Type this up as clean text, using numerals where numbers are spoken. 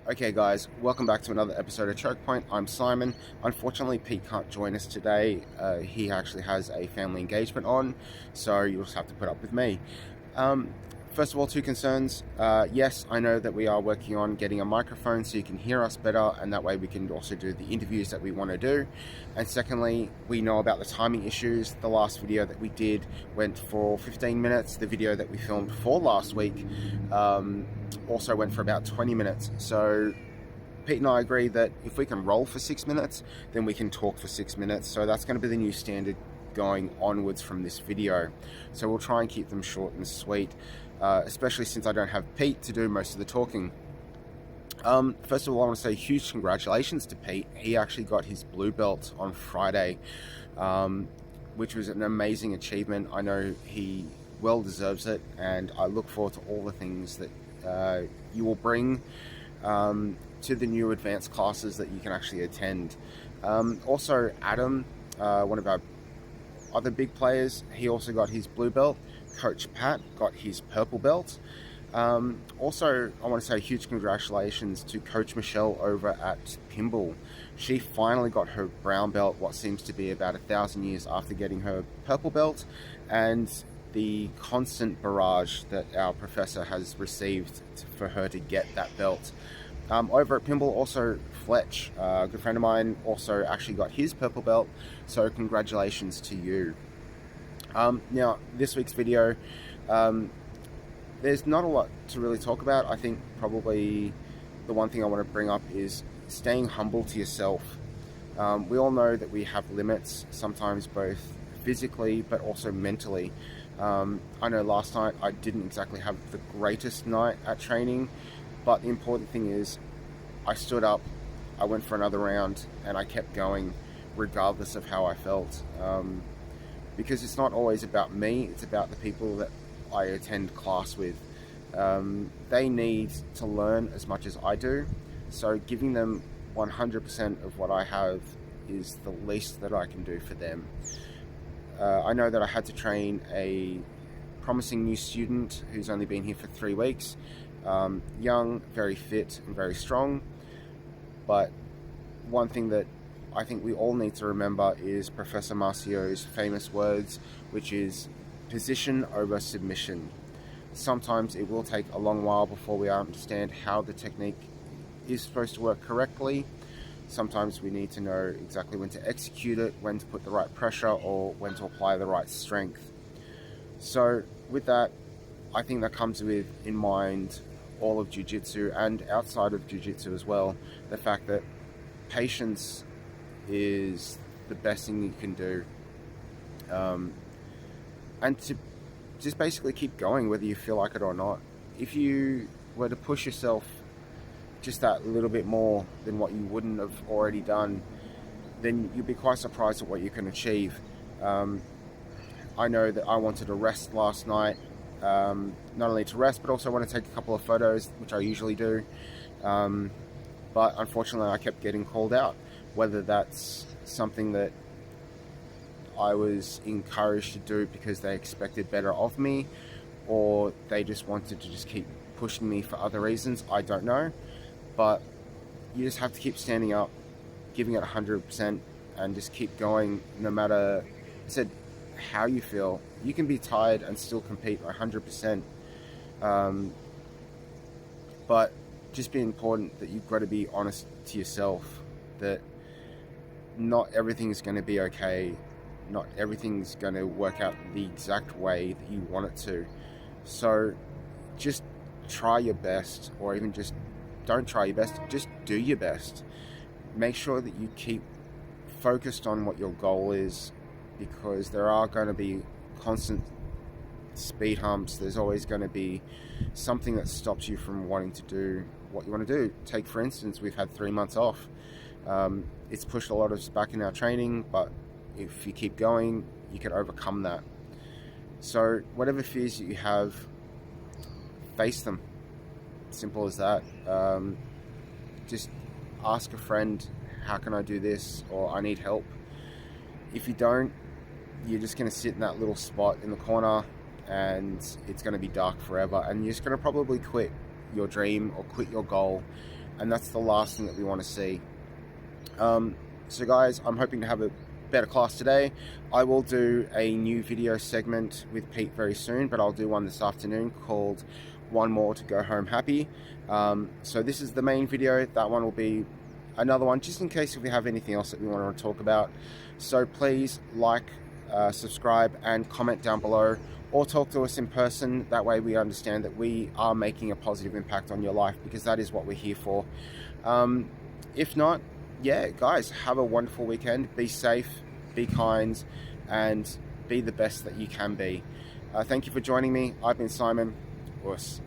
Okay guys, welcome back to another episode of Choke Point. I'm Simon. Unfortunately, Pete can't join us today. He actually has a family engagement on, so you'll just have to put up with me. Um, First of all, two concerns. Yes, I know that we are working on getting a microphone so you can hear us better, and that way we can also do the interviews that we want to do. And secondly, we know about the timing issues. The last video that we did went for 15 minutes. The video that we filmed for last week also went for about 20 minutes. So Pete and I agree that if we can roll for 6 minutes, then we can talk for 6 minutes. So that's going to be the new standard going onwards from this video. So we'll try and keep them short and sweet, especially since I don't have Pete to do most of the talking. First of all, I want to say huge congratulations to Pete. He actually got his blue belt on Friday, which was an amazing achievement. I know he well deserves it, and I look forward to all the things that you will bring to the new advanced classes that you can actually attend. Also, Adam, one of our other big players, he also got his blue belt. Coach Pat got his purple belt. Also, I want to say huge congratulations to Coach Michelle over at Pinball. She finally got her brown belt, what seems to be about 1,000 years after getting her purple belt, and the constant barrage that our professor has received for her to get that belt. Over at Pinball, also Fletch, a good friend of mine, also actually got his purple belt, so congratulations to you. Now, this week's video, there's not a lot to really talk about. I think probably the one thing I want to bring up is staying humble to yourself. We all know that we have limits, sometimes both physically but also mentally. I know last night I didn't exactly have the greatest night at training, but the important thing is I stood up, I went for another round, and I kept going regardless of how I felt. Because it's not always about me, it's about the people that I attend class with. They need to learn as much as I do, so giving them 100% of what I have is the least that I can do for them. I know that I had to train a promising new student who's only been here for 3 weeks. Young, very fit and very strong, but one thing that I think we all need to remember is Professor Marcio's famous words, which is position over submission. Sometimes it will take a long while before we understand how the technique is supposed to work correctly. Sometimes we need to know exactly when to execute it, when to put the right pressure, or when to apply the right strength. So with that, I think that comes with in mind all of jiu-jitsu and outside of jiu-jitsu as well, the fact that patience is the best thing you can do, and to just basically keep going whether you feel like it or not. If you were to push yourself just that little bit more than what you wouldn't have already done, then you'd be quite surprised at what you can achieve. I know that I wanted to rest last night, not only to rest but also want to take a couple of photos, which I usually do, but unfortunately I kept getting called out. Whether that's something that I was encouraged to do because they expected better of me, or they just wanted to just keep pushing me for other reasons, I don't know. But you just have to keep standing up, giving it 100%, and just keep going no matter how you feel. You can be tired and still compete 100%. But just be important that you've got to be honest to yourself that not everything's going to be okay. Not everything's going to work out the exact way that you want it to. So just try your best, or even just don't try your best, just do your best. Make sure that you keep focused on what your goal is, because there are going to be constant speed humps. There's always going to be something that stops you from wanting to do what you want to do. Take, for instance, we've had 3 months off. It's pushed a lot of us back in our training, but if you keep going, you can overcome that. So whatever fears that you have, face them. Simple as that. Just ask a friend, how can I do this, or I need help. If you don't, you're just going to sit in that little spot in the corner, and it's going to be dark forever, and you're just going to probably quit your dream or quit your goal and that's the last thing that we want to see. So guys, I'm hoping to have a better class today. I will do a new video segment with Pete very soon, but I'll do one this afternoon called One More to Go Home Happy. So this is the main video. That one will be another one, just in case if we have anything else that we want to talk about. So please like, subscribe, and comment down below, or talk to us in person. That way we understand that we are making a positive impact on your life, because that is what we're here for. If not, yeah, guys, have a wonderful weekend. Be safe, be kind, and be the best that you can be. Thank you for joining me. I've been Simon. Us.